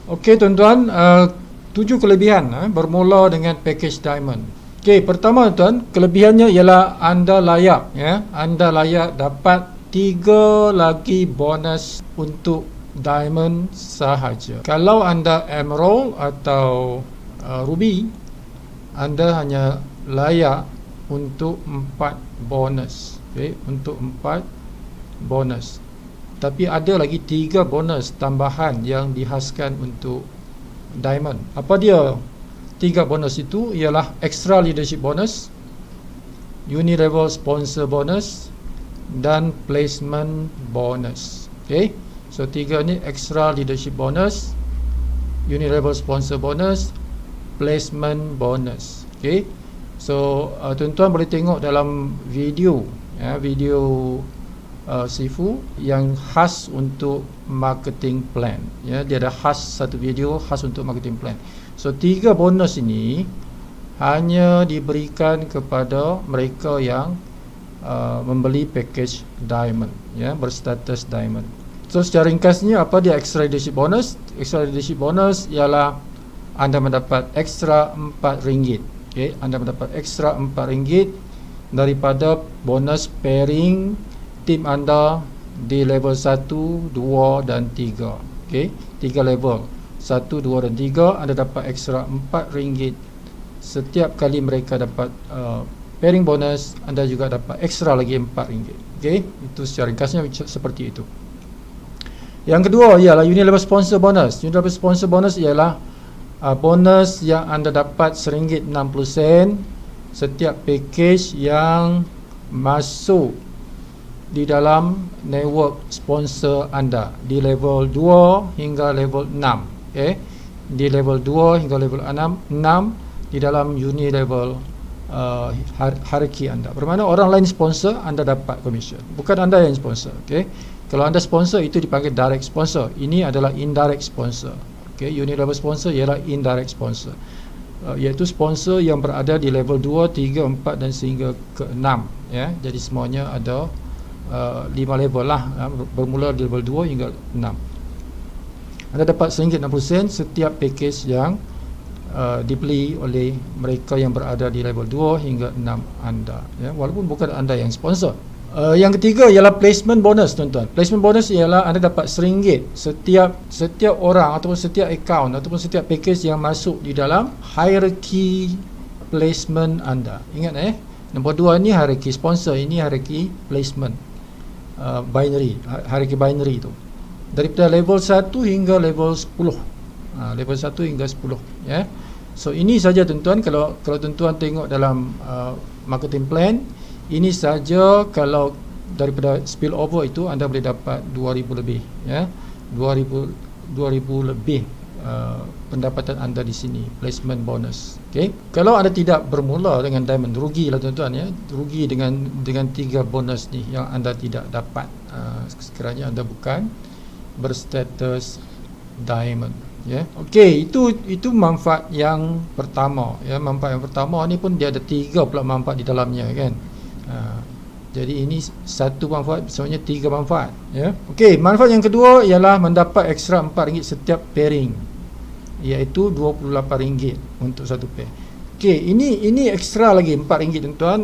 Okey tuan-tuan, 7 kelebihan bermula dengan package diamond. Okey, pertama tuan, kelebihannya ialah anda layak anda layak dapat 3 lagi bonus untuk diamond sahaja. Kalau anda emerald atau ruby, anda hanya layak untuk 4 bonus. Okey, untuk 4 bonus. Tapi ada lagi 3 bonus tambahan yang dihaskan untuk diamond. Apa dia 3 bonus itu? Ialah extra leadership bonus, uni-level sponsor bonus, dan placement bonus. Okay, so 3 ni extra leadership bonus, uni-level sponsor bonus, placement bonus. Okay, so tuan-tuan boleh tengok dalam video video Sifu yang khas untuk marketing plan. Dia ada khas satu video khas untuk marketing plan. So 3 bonus ini hanya diberikan kepada mereka yang membeli package diamond, berstatus diamond. So secara ringkasnya, apa dia extra leadership bonus? Extra leadership bonus ialah anda mendapat ekstra RM4. Okay, anda mendapat ekstra RM4 daripada bonus pairing tim anda di level 1, 2 dan 3. Okey, 3 level 1, 2 dan 3 anda dapat ekstra RM4 setiap kali mereka dapat pairing bonus. Anda juga dapat ekstra lagi RM4. Okey, itu secara ringkasnya seperti itu. Yang kedua ialah uni-level sponsor bonus. Uni-level sponsor bonus ialah bonus yang anda dapat RM1.60 setiap package yang masuk di dalam network sponsor anda di level 2 hingga level 6. Okay, di level 2 hingga level 6 di dalam uni level hierarchy anda. Bermakna orang lain sponsor, anda dapat commission, bukan anda yang sponsor. Okay, kalau anda sponsor itu dipanggil direct sponsor. Ini adalah indirect sponsor. Okay, uni level sponsor ialah indirect sponsor, iaitu sponsor yang berada di level 2, 3, 4 dan sehingga ke 6. Jadi semuanya ada 5 level lah, bermula di level 2 hingga 6. Anda dapat RM1.60 setiap package yang dibeli oleh mereka yang berada di level 2 hingga 6 anda, walaupun bukan anda yang sponsor. Yang ketiga ialah placement bonus tuan-tuan. Placement bonus ialah anda dapat RM1 setiap orang ataupun setiap account ataupun setiap package yang masuk di dalam hierarchy placement anda. Ingat nombor 2 ni hierarchy sponsor, ini hierarchy placement. Binary, hierarchy binary itu daripada level 1 hingga level 10. Level 1 hingga 10. So ini saja tuan-tuan. Kalau tuan-tuan tengok dalam marketing plan, ini saja. Kalau daripada spill over itu anda boleh dapat 2000 lebih, 2000 lebih pendapatan anda di sini, placement bonus. Okey, kalau anda tidak bermula dengan diamond, rugilah tuan-tuan, rugi dengan 3 bonus ni yang anda tidak dapat sekiranya anda bukan berstatus diamond. Okey, itu manfaat yang pertama. Manfaat yang pertama ni pun dia ada 3 pula manfaat di dalamnya kan. Jadi ini satu manfaat, sebenarnya 3 manfaat. Okey, manfaat yang kedua ialah mendapat ekstra RM4 setiap pairing, iaitu RM28 untuk satu pair. Okey, ini ekstra lagi RM4 tuan-tuan.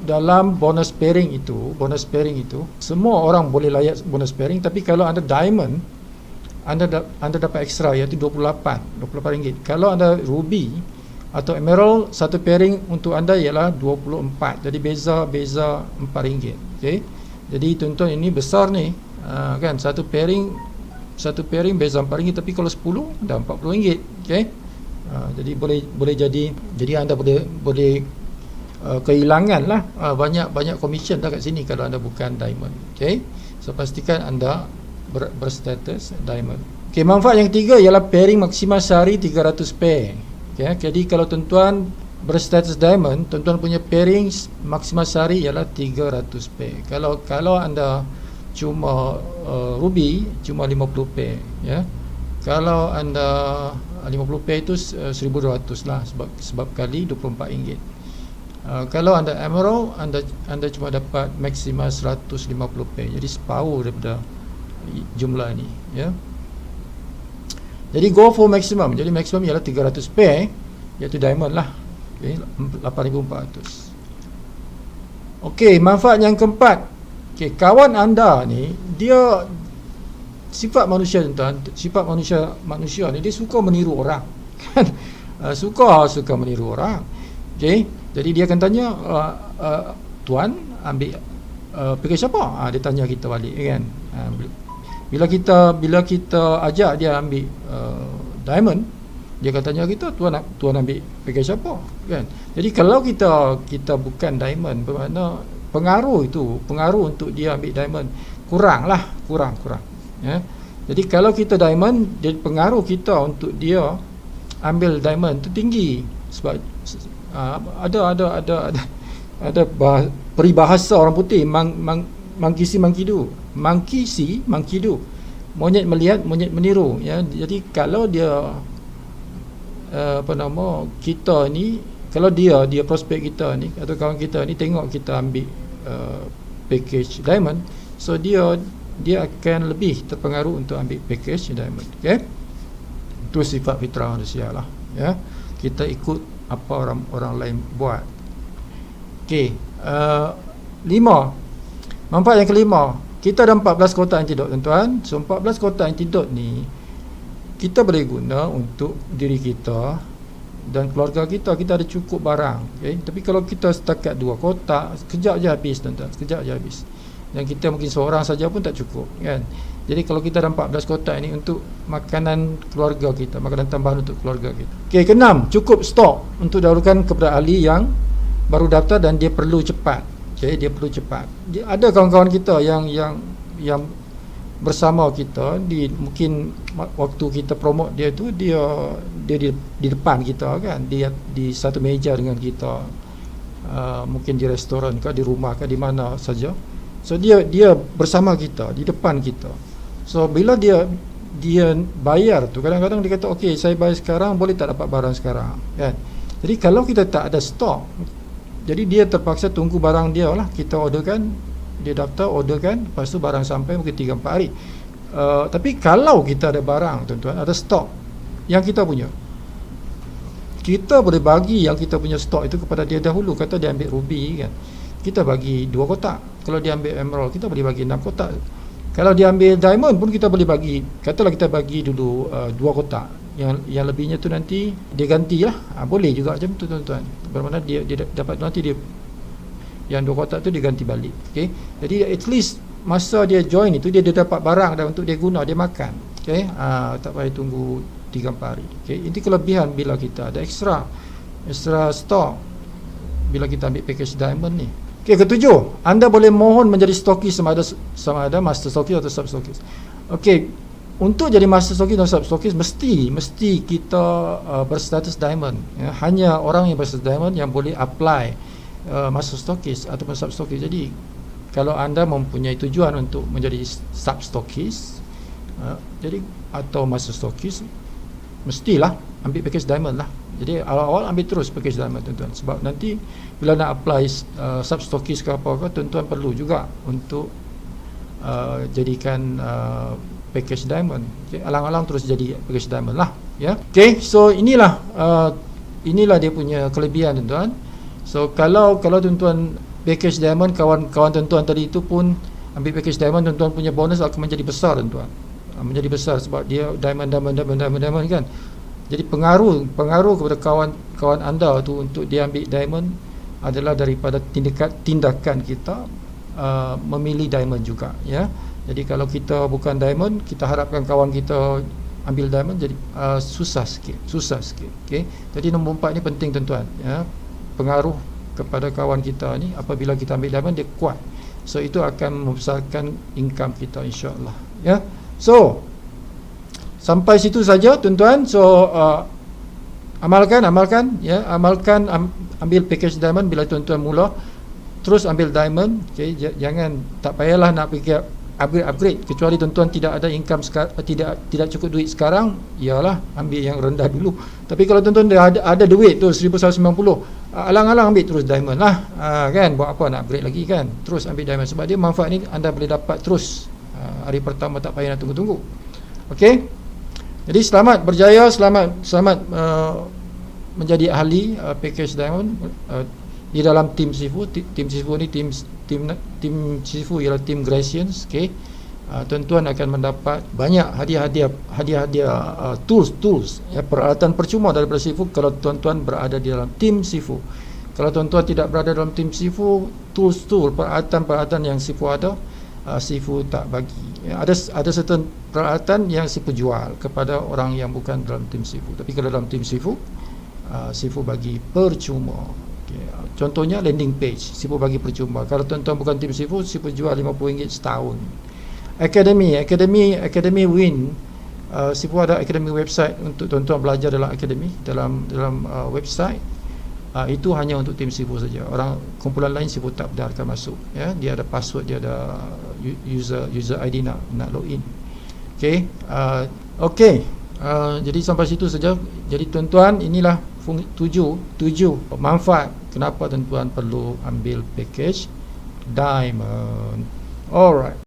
Dalam bonus pairing itu, semua orang boleh layak bonus pairing, tapi kalau anda diamond, anda dapat ekstra, iaitu RM28. Kalau anda ruby atau emerald, satu pairing untuk anda ialah RM24. Jadi beza RM4. Okey, jadi tuan-tuan, ini besar ni, kan, satu pairing beza RM4, tapi kalau 10 dah RM40. Okey, jadi boleh jadi anda boleh kehilangan lah banyak komisen dah kat sini kalau anda bukan diamond. Okey, so pastikan anda berstatus diamond. Okey, manfaat yang ketiga ialah pairing maksimal sehari 300 pair. Okey, jadi kalau tuan-tuan berstatus diamond, tuan-tuan punya pairing maksimal sehari ialah 300 pair. Kalau anda cuma ruby, cuma 50 pair. Kalau anda 50 pair itu 1200 lah, sebab kali RM24. Kalau anda emerald, anda cuma dapat maksimal 150 pair. Jadi separuh daripada jumlah ini. Jadi go for maximum. Jadi maximum ialah 300 pair, iaitu diamond lah. Okay, 8,400. Okey, manfaat yang keempat. Okey, kawan anda ni dia sifat manusia tuan, sifat manusia ni dia suka meniru orang. Kan? Suka meniru orang. Okey, jadi dia akan tanya, tuan ambil package apa? Dia tanya kita balik kan. Bila kita ajak dia ambil diamond, dia akan tanya kita, tuan ambil package apa kan. Jadi kalau kita bukan diamond, bermakna pengaruh untuk dia ambil diamond kurang ya. Jadi kalau kita diamond, jadi pengaruh kita untuk dia ambil diamond tu tinggi. Sebab ada peribahasa orang putih, monkey see monkey do, monyet melihat monyet meniru ya. Jadi kalau dia kita ni, kalau dia prospek kita ni atau kawan kita ni tengok kita ambil package diamond, so dia akan lebih terpengaruh untuk ambil package diamond. Okey, itu sifat fitrah manusia lah ya. Kita ikut apa orang lain buat. Okey, 5. Manfaat yang kelima, kita ada 14 kotak antidote tuan-tuan. So 14 kotak antidote ni kita boleh guna untuk diri kita dan keluarga kita. Kita ada cukup barang, okay? Tapi kalau kita setakat 2 kotak, sekejap je habis tuan-tuan, sekejap je habis. Dan kita mungkin seorang saja pun tak cukup kan. Jadi kalau kita ada 14 kotak ini untuk makanan keluarga kita, makanan tambahan untuk keluarga kita. Okey, ke-6, cukup stok untuk dahulukan kepada ahli yang baru daftar dan dia perlu cepat. Okey, dia perlu cepat. Ada kawan-kawan kita yang bersama kita mungkin waktu kita promote dia tu, dia di depan kita kan, dia di satu meja dengan kita, mungkin di restoran ke, di rumah ke, di mana saja. So dia bersama kita, di depan kita. So bila dia bayar tu, kadang-kadang dia kata okey, saya bayar sekarang, boleh tak dapat barang sekarang kan. Jadi kalau kita tak ada stok, jadi dia terpaksa tunggu barang dia lah. Kita orderkan, dia daftar, orderkan, lepas tu barang sampai mungkin 3-4 hari. Tapi kalau kita ada barang tuan-tuan, ada stok yang kita punya, kita boleh bagi yang kita punya stok itu kepada dia dahulu. Kata dia ambil ruby kan, kita bagi 2 kotak. Kalau dia ambil emerald, kita boleh bagi 6 kotak. Kalau dia ambil diamond pun kita boleh bagi, katalah kita bagi dulu 2 kotak. Yang lebihnya tu nanti dia gantilah. Boleh juga macam tu tuan-tuan. Bermakna dia dapat nanti dia yang 2 kotak tu dia ganti balik. Okey. Jadi at least masa dia join itu dia dapat barang dah untuk dia guna, dia makan. Okey. Tak payah tunggu 3-4 hari. Okey. Ini kelebihan bila kita ada extra stok bila kita ambil package diamond ni. Okey, ke-7, anda boleh mohon menjadi stokis sama ada master stokis atau sub stokis. Okey, untuk jadi master stokis atau sub stokis mesti kita berstatus diamond ya. Hanya orang yang berstatus diamond yang boleh apply master stokis ataupun sub stokis. Jadi kalau anda mempunyai tujuan untuk menjadi sub stokis jadi atau master stokis, mestilah ambil package diamond lah. Jadi awal-awal ambil terus package diamond tuan-tuan, sebab nanti bila nak apply sub stokis ke apa-apa, tuan-tuan perlu juga untuk jadikan package diamond. Okay, alang-alang terus jadi package diamond lah ya. Okay, so inilah dia punya kelebihan tuan-tuan. So kalau tuan-tuan package diamond, kawan-kawan tuan-tuan tadi itu pun ambil package diamond, tuan-tuan punya bonus akan menjadi besar tuan-tuan. Menjadi besar sebab dia diamond kan. Jadi pengaruh kepada kawan anda tu untuk dia ambil diamond adalah daripada tindakan kita memilih diamond juga ya. Jadi kalau kita bukan diamond, kita harapkan kawan kita ambil diamond, jadi susah sikit. Okey. Jadi nombor 4 ni penting tuan-tuan ya. Pengaruh kepada kawan kita ni apabila kita ambil diamond, dia kuat. So itu akan membesarkan income kita insya-Allah ya. So sampai situ saja tuan-tuan. So amalkan ya, ambil package diamond bila tuan-tuan mula, terus ambil diamond. Okay, jangan, tak payahlah nak fikir upgrade kecuali tuan-tuan tidak ada income tidak cukup duit sekarang, iyalah ambil yang rendah dulu. Tapi kalau tuan-tuan ada duit tu 1190, alang-alang ambil terus diamond lah kan, buat apa nak upgrade lagi kan. Terus ambil diamond sebab dia manfaat ni anda boleh dapat terus hari pertama, tak payah nak tunggu-tunggu. Okey. Jadi selamat berjaya, selamat menjadi ahli package diamond di dalam tim Sifu. Tim Sifu ni tim Sifu ialah tim Gracians. Okey, tuan-tuan akan mendapat banyak hadiah tools ya, peralatan percuma daripada Sifu kalau tuan-tuan berada di dalam tim Sifu. Kalau tuan-tuan tidak berada dalam tim Sifu, tools peralatan yang Sifu ada, Sifu tak bagi ya, ada certain peralatan yang Sifu jual kepada orang yang bukan dalam tim Sifu. Tapi kalau dalam tim Sifu, Sifu bagi percuma. Okay. Contohnya landing page, Sifu bagi percuma. Kalau tuan-tuan bukan tim Sifu, Sifu jual RM50 setahun. Academy Win, Sifu ada academy website untuk tuan-tuan belajar dalam academy, dalam website. Itu hanya untuk tim Sifu saja. Orang kumpulan lain Sifu tak benarkan masuk ya. Dia ada password, dia ada user ID nak login. Okey. Jadi sampai situ saja. Jadi tuan-tuan, inilah 7 manfaat kenapa tuan-tuan perlu ambil package diamond. Alright.